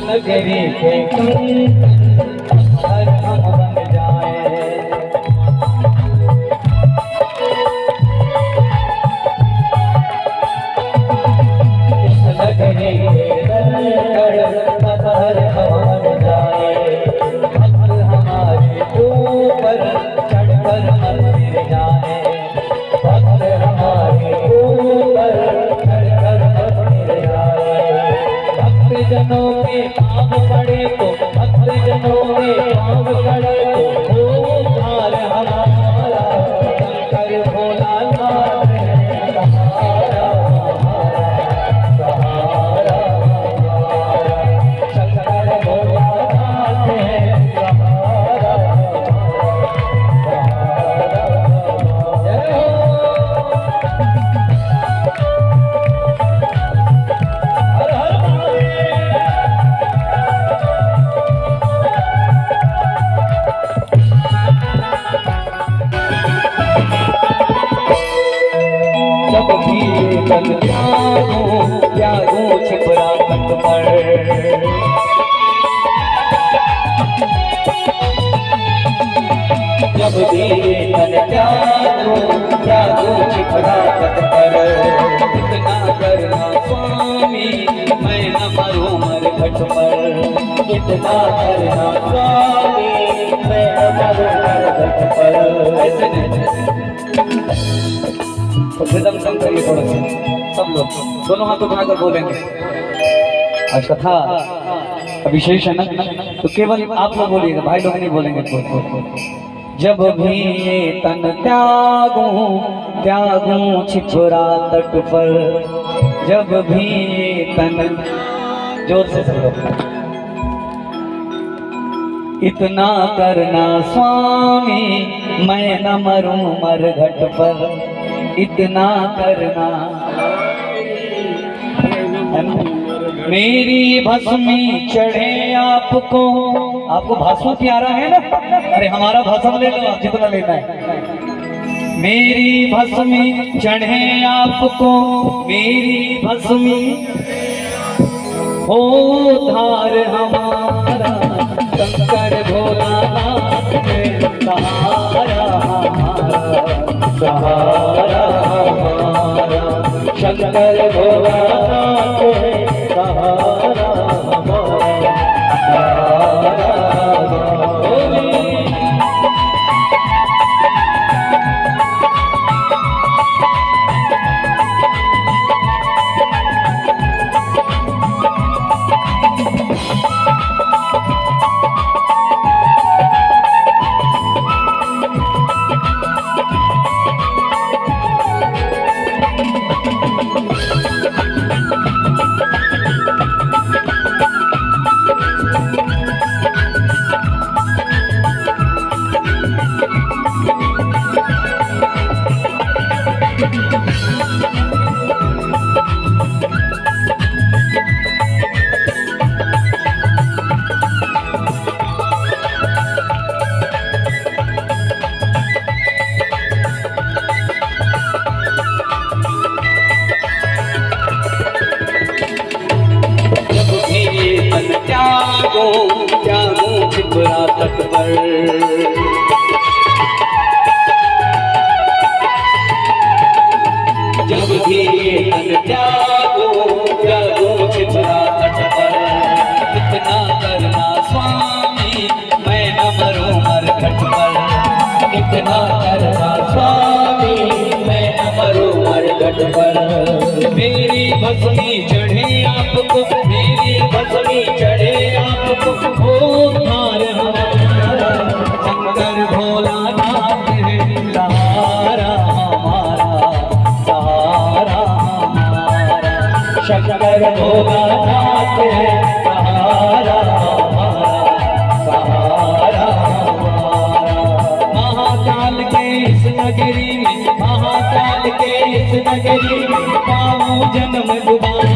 नगरी के हर हम बन जाए इस नगरी के हर हम बन जाए भक्त हमारे ऊपर चढ़कर मंदिर जाए भक्त हमारे ऊपर चढ़कर मंदिर जाए भक्त जनों के पाँव पड़े तो भक्त जनों के पाँव पड़े तो उद्धार हमारा शंकर भोलानाथ है सहारा सहारा शंकर भोलानाथ है सहारा जय हो हर हर जब भी कल त्यागो छिपरा कंठ पर जब भी कल त्यागो छिपरा कंठ पर इतना करना स्वामी मैं न मरूं मर घट पर इतना करना स्वामी मैं न मरूं मर घट पर ऐसे नहीं तो रिदम कम करिए थोड़ा सा सब लोग दोनों हाथ उठाकर बोलेंगे आज कथा विशेष है ना तो केवल आप लोग बोलिएगा भाई लोग नहीं बोलेंगे जब भी ये तन त्यागूं छिछोरा तट पर जब भी ये तन जोर से सब लोग इतना करना स्वामी मैं न मरूं मर घट पर इतना करना मेरी भस्मी चढ़े आपको भस्म प्यारा है ना अरे हमारा भस्म ले लो आप जितना लेना है मेरी भस्मी चढ़े आपको मेरी भस्मी हो धार हमारा शंकर भोलानाथ है सहारा सहारा हमारा शंकर भोलानाथ है सहारा हमारा सहारा पर। जब भी ये तन त्यागो त्यागो छिपरा तट पर। इतना करना स्वामी मैं न मरूं मरघट पर। इतना करना स्वामी मैं न मरूं मरघट पर। मेरी भस्मी चढ़े आपको, मेरी भस्मी चढ़े आपको, ओ धार हमारा शंकर भोलानाथ है सहारा हमारा, सहारा हमारा। शंकर भोलानाथ है सहारा हमारा, सहारा हमारा। महाकाल के इस नगरी में, महाकाल के इस नगरी में पाऊं जन्म दोबारा।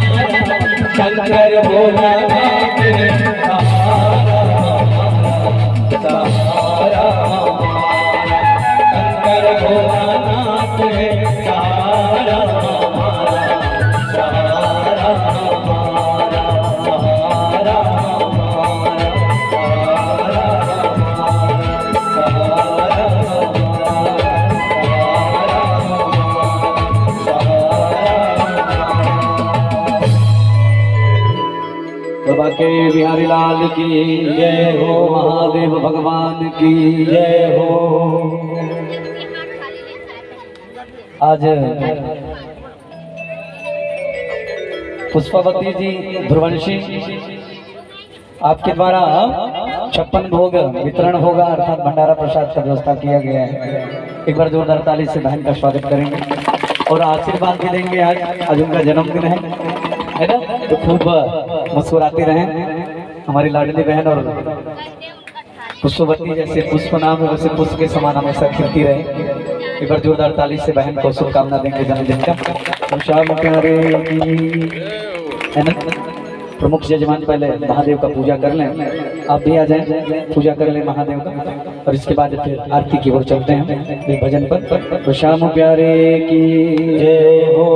शंकर भोलानाथ है सहारा हमारा, सहारा हमारा। शंकर भोलानाथ है सहारा हमारा, सहारा हमारा, सहारा हमारा, सहारा बाबा के बिहारी लाल की जय हो, महादेव भगवान की जय हो। आज पुष्पावती जी ध्रुवंशी आपके द्वारा 56 भोग वितरण होगा, अर्थात भंडारा प्रसाद का व्यवस्था किया गया है। एक बार जोरदार ताली से बहन का स्वागत करेंगे और आशीर्वाद भी देंगे। आज उनका जन्मदिन है ना, तो खूब मुस्कुराते रहें हमारी लाडली बहन। और पुष्पवती जैसे पुष्प नाम है वैसे पुष्प के समान हमेशा खिलती रहे। एक बार जोरदार ताली से बहन को शुभकामना देंगे जन्मदिन का। तो श्याम प्यारे है ना, प्रमुख यजमान पहले महादेव का पूजा कर लें, आप भी आ जाएं, पूजा कर लें महादेव का, और इसके बाद फिर आरती की ओर चलते हैं एक भजन पर। तो श्याम प्यारे की जय हो।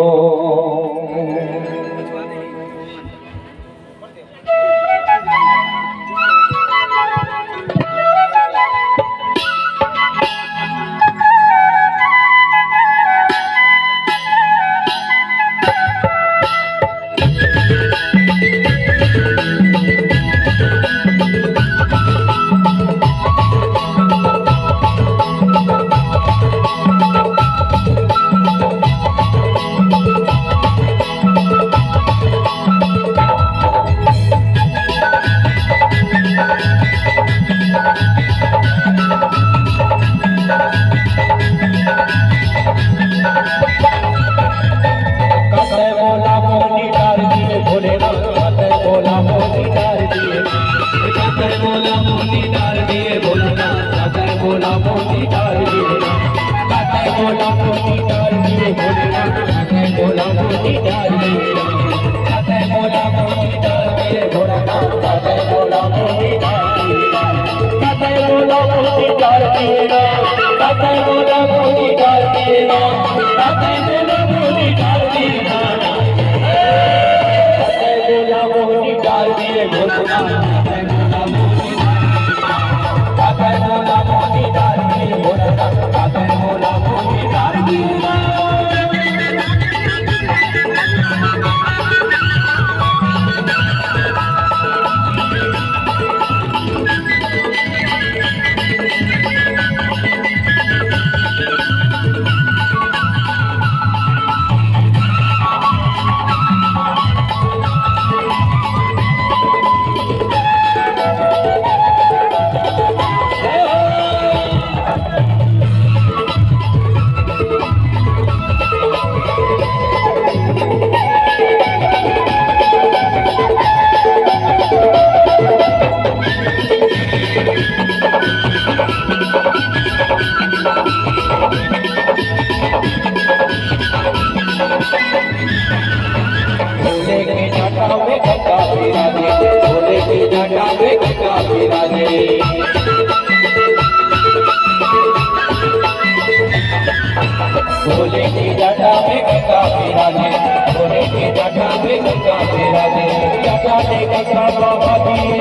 भोले की जटा में गंगा विराजे, भोले की जटा में गंगा विराजे, जटा में गंगा बहादुरी,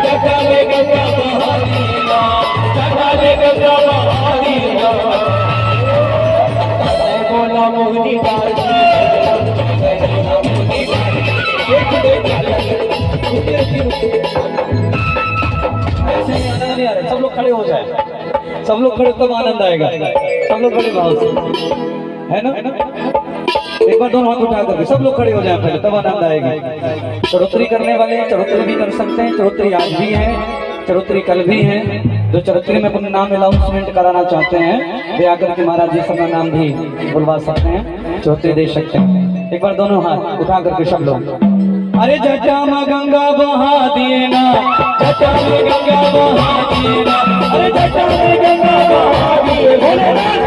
जटा में गंगा बहादुरी। जटा में गंगा बहा दिया बोला मोहिनी डाल ऐसे ही आनंद नहीं आ रहा। सब लोग खड़े हो जाए, सब लोग खड़े तब आनंद आएगा। सब लोग खड़े भाव से, है ना? एक बार दोनों हाथ उठा करके सब लोग खड़े हो जाए पहले, तब आनंद आएगा। चढ़ोतरी करने वाले चढ़ोतरी भी कर सकते हैं। चढ़ोतरी आज भी है, चढ़ोतरी कल भी है। जो चढ़ोतरी में अपना नाम अनाउंसमेंट कराना चाहते हैं वे आकर के महाराज जी अपना नाम भी बुलवा सकते हैं, चढ़ोतरी दे सकते हैं। एक बार दोनों हाथ उठा करके सब लोग, अरे जटा में गंगा बहा दिए ना, जटा में गंगा बहा दिए ना, अरे जटा में गंगा बहा दिए भोलेनाथ।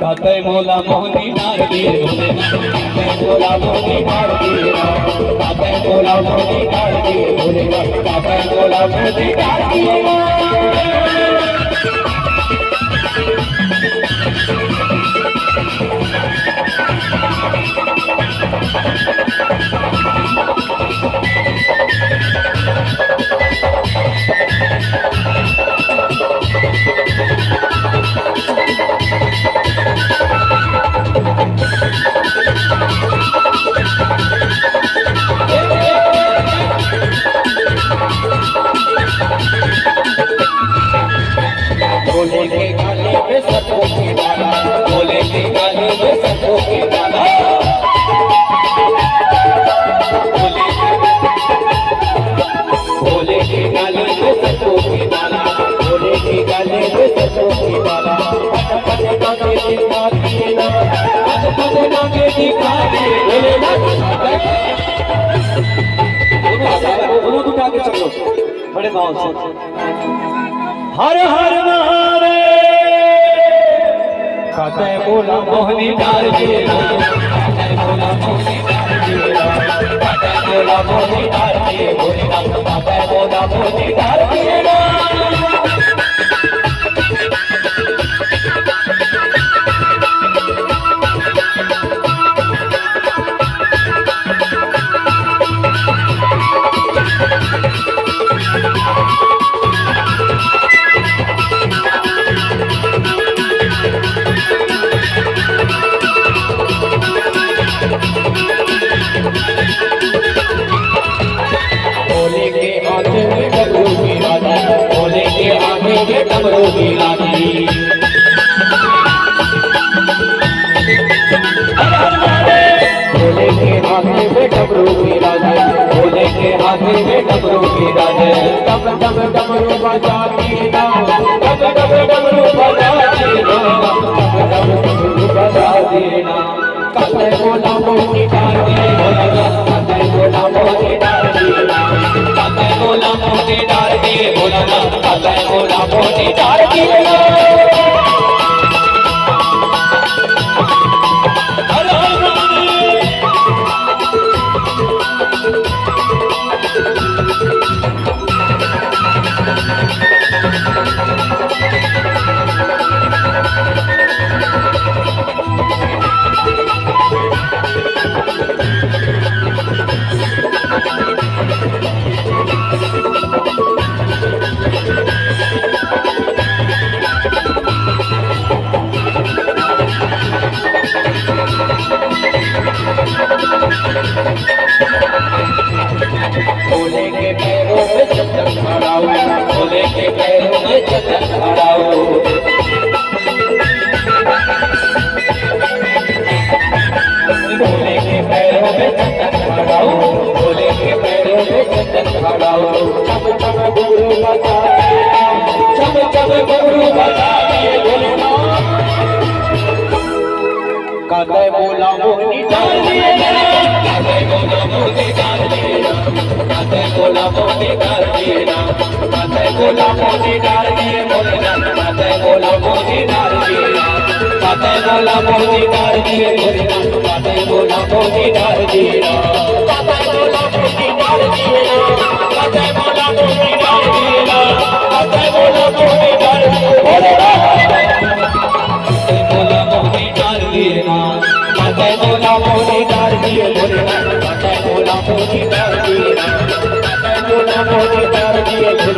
काते मोला मोहनी डाल दिए भोलेनाथ, मोला मोहनी डाल दिए ना, काते मोला मोहनी डाल दिए भोलेनाथ, काते मोला मोहनी डाल दिए ना। बोले के गाने में सबको की डाला, बोले के गाने में सबको की डाला, बोले के गाने में सबको की डाला, बोले के गाने में सबको की डाला। पटे नागे दिखा दिए ना, पटे नागे दिखा दिए भोलेनाथ। दोनों उठा के चलो बड़े भाव से, हर हर महादेव। काते बोला मोहनी डाल दिए, काते बोला मोहनी डाल दिए, काते बोला मोहनी डाल दिए भोलेनाथ, काते बोला मोहनी डाल दिए ना। भोले के आगे में डमरू की रानी, भोले के आगे में डमरू की रानी, भोले के आगे में डमरू की रानी, भोले के आगे में डमरू की रानी। डम डम डमरू बजाती ना, डम डम डमरू बजाती ना, डम डम डमरू बजाती ना। काते बोला मोहनी डाल दिए भोलेनाथ, काते बोला मोहनी डाल दिए ना, काते बोला मोहनी डाल दिए भोलेनाथ, काते बोला मोहनी डाल दिए ना। हर हर महादेव। भोले के पैरों में चंदन खड़ाओ, भोले के पैरों में चंदन खड़ाओ, भोले के पैरों में चंदन खड़ाओ, भोले के पैरों में चंदन खड़ाओ। चम चम घुंघरू बजा दिए, चम चम घुंघरू बजा दिए भोलेनाथ। काते बोला मोहनी डाल दिए, काते बोला मोहनी डाल दिए, काते बोला मोहनी डाल दिए ना, काते बोला मोहनी डाल दिए भोलेनाथ, काते बोला मोहनी डाल दिए, काते बोला मोहनी डाल दिए भोलेनाथ, काते बोला मोहनी डाल दिए, काते बोला मोहनी डाल दिए, काते बोला मोहनी डाल दिए, काते बोला मोहनी डाल दिए भोलेनाथ, काते बोला मोहनी डाल दिए ना, काते बोला मोहनी डाल दिए भोलेनाथ, काते बोला मोहनी डाल दिए, काते बोला मोहनी डाल दिए।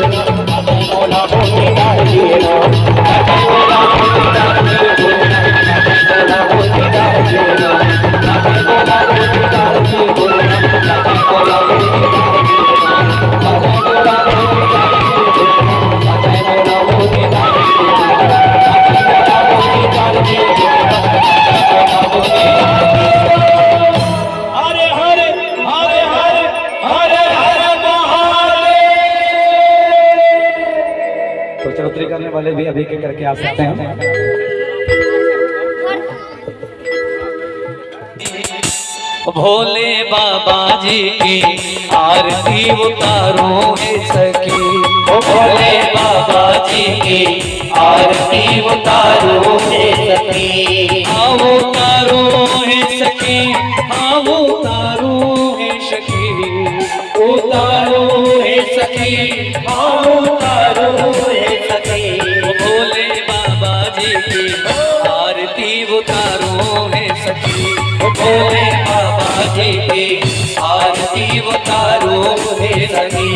तो चौधरी करने वाले भी अभी के करके आ सकते हैं। भोले बाबा जी की आरती उतारो है सखी, भोले बाबा जी की आरती उतारो है सखी, हाँ उतारो है सखी, हाँ उतारो है सखी, उतारो है सखी, हाँ उतारो है सखी, भोले बाबा जी की आरती उतारो है सखी, भोले बाबा जी की आरती उतारो है सखी।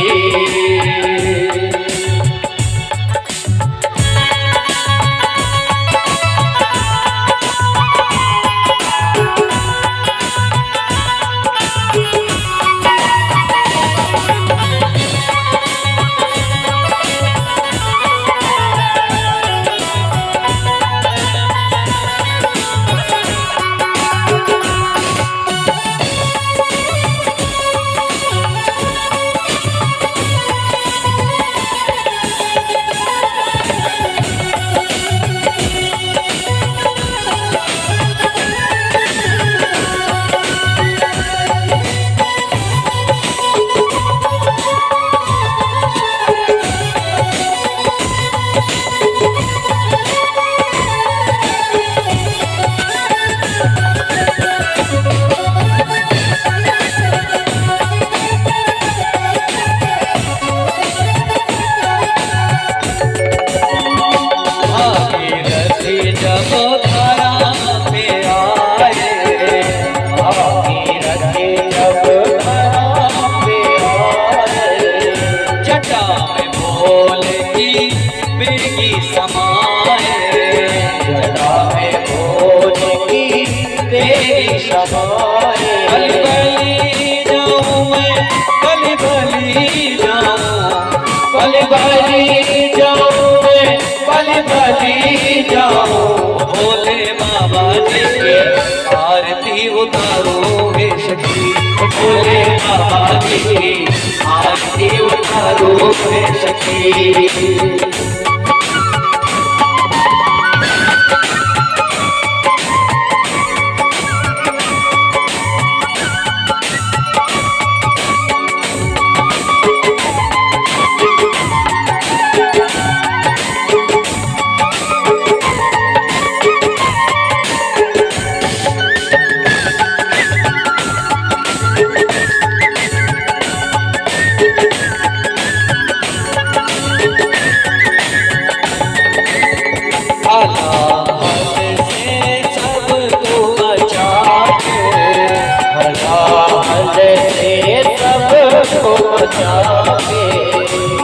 भोले बाबा जी की आरती उतारो है सखी, भोले बाबा जी की आरती उतारो है सखी।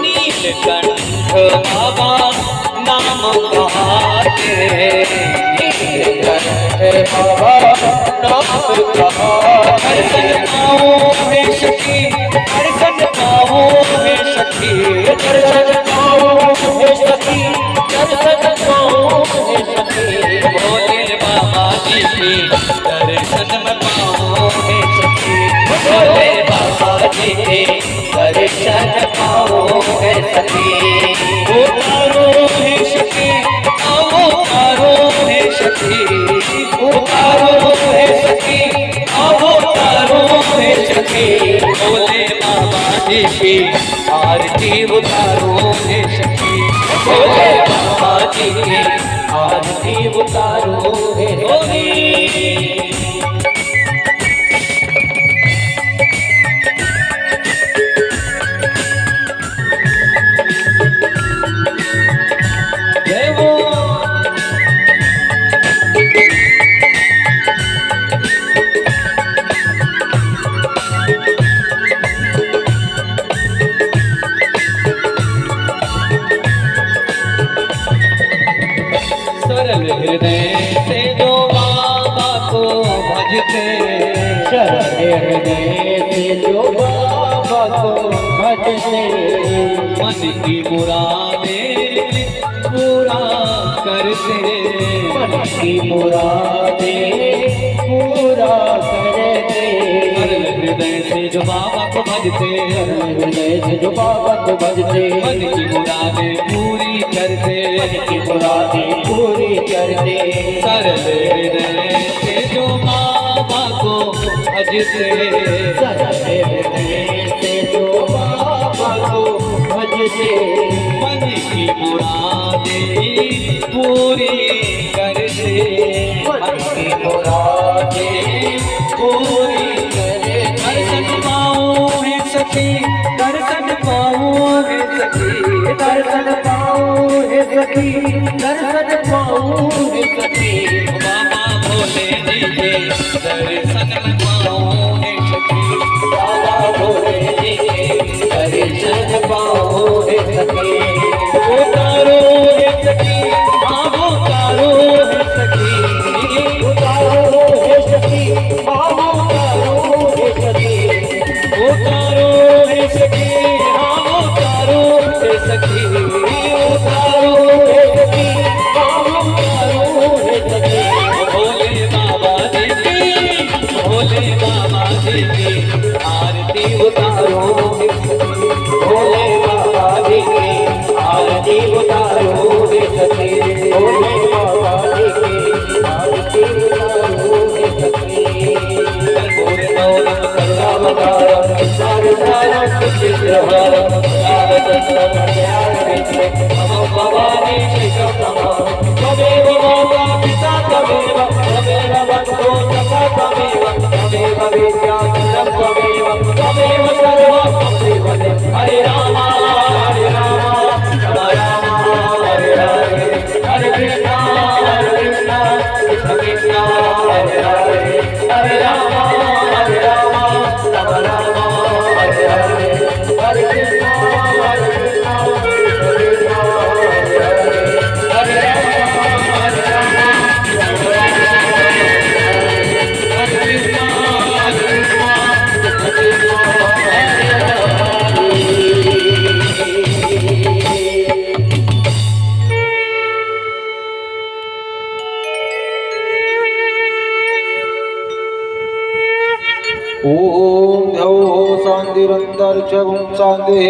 नीलकंठ बाबा नाम कहाते, नीलकंठ बाबा नाम कहाते, दर्शन पाओ है सखी, दर्शन पाओ है सखी, दर्शन पाओ है सखी, दर्शन पाओ है सखी, भोले बाबा जी की दर्शन में पाओ है सखी, भोले बाबा जी के दर्शन पाओ है सखी, उतारो है सखी, उतारो है सखी, उतारो है सखी, उतारो है सखी, भोले बाबा जी की आरती उतारो है सखी, भोले बाबा जी की आरती उतारो है सखी। को भजते हृदय से जो बाबा को भजते मन की मुरादें पूरा करते मन की मुरादें पूरा करते हृदय से जो बाबा को भजते हृदय से जो बाबा को भजते मन की मुरादें पूरी करते मन की मुरादें पूरी करते सरल हृदय से जो बाबा को भजते सरल हृदय से जो बाबा को भजते मन की मुरादें पूरी करते मन की मुरादें पूरी करते दर्शन पाओ है सखी दर्शन पाओ है सखी दर्शन पाओ हे सखी दर्शन पाओ हे सखी बाबा भोले जी के दर्शन पाओ है सखी बाबा भोले जी के दर्शन पाओ हे सखी उतारो है सखी बाबो उतारो है सखी उतारो हे सखी बाबा उतारो हे सखी उतारो है सखी हाँ उतारो है सखी उतारो हे सखी बाबा उतारो हे सखी भोले बाबा जी की भोले बाबा जी की आरती उतारो है सखी भोले बाबा जी की आरती उतारो हे सखी भोले बाबा जी की आरती उतारो हे सखी कर्पूर गौरम रामकारम सारसारम चित्रहारम नारदंडम ध्यानविद्ये नमो भवानी श्रीकृष्णम त्वमेव माता पिता त्वमेव त्वमेव बन्धो सखा त्वमेव त्वमेव विद्याधरं त्वमेव त्वमेव सर्वं त्वमेव हरे राम राम हरे हरे हरे कृष्ण कृष्ण कृष्ण हरे हरे हरे राम राम राम हरे हरे हरे कृष्ण कृष्ण कृष्ण हरे हरे हरे राम हरे कृष्ण ओम द्यौः शान्तिरन्तरिक्षं शान्तिः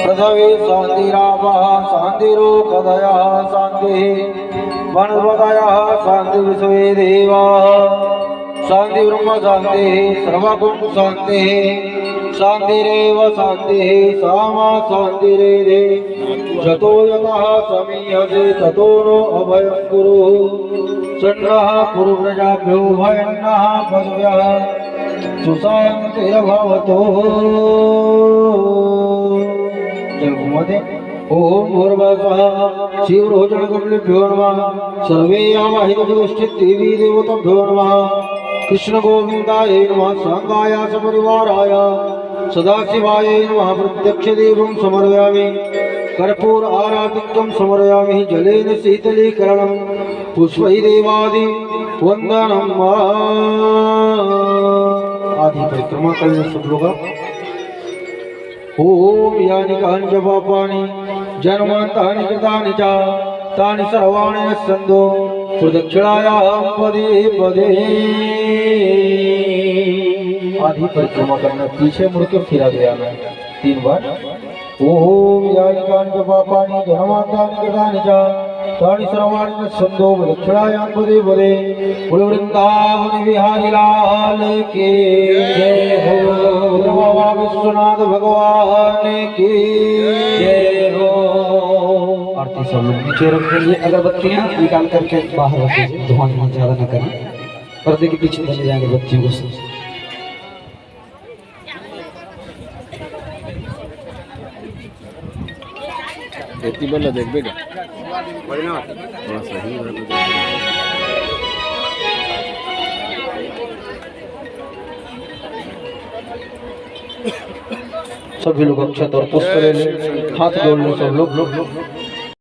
पृथिवी शान्तिरापः शान्तिरोषधयः शान्तिः वनस्पतयः शान्तिर्विश्वे देवाः शान्तिर्ब्रह्म शान्तिः सर्वभूत शान्तिः शान्तिरेव शान्तिः सामा शान्तिरेधे जतो यतः समीयते ततो नो अभयं कुरु सन्नः कुरु प्रजाभ्यो भयन्नः पशुभ्यः सुशान्तिर्भवतु जल घुमाते ओम भूर्भुवः शिवरोचनकमलेभ्यो नमः सर्वे यावाहितजुष्टित् देवी देवताभ्यो नमः कृष्ण गोविन्दाय नमः सांगाय सपरिवाराय सदाशिवाय नमः प्रत्यक्षदेवं समर्पयामि कर्पूर आराधिकं समर्पयामि जलेन शीतलीकरणं पुष्पै देवादि वंदनम आदि परिक्रमा करने सब लोग ओम यानि कानि पापानि जन्मान्तानि कृतानि च तानि सर्वाणि नश्यन्तो प्रदक्षिणायां पदे पदे आदि परिक्रमा करना पीछे मुड़ के फिरा गया मैं 3 बार ओम यानि कानि पापानि जन्मान्तानि कृतानि च तानि सर्वाणि नश्यन्तो प्रदक्षिणायां पदे पदे बोलो वृंदावन बिहारी लाल की जय हो बाबा विश्वनाथ भगवान की जय हो। आरती सब लोग नीचे रख देंगे, अगरबत्तियां निकाल करके बाहर रखें, धुआं ज्यादा न करें, पर्दे के पीछे चले जाएंगे बत्तियों को। देखबे सही सभी लोग अक्षत और पुष्प ले लें, हाथ जोड़ लें सब लोग।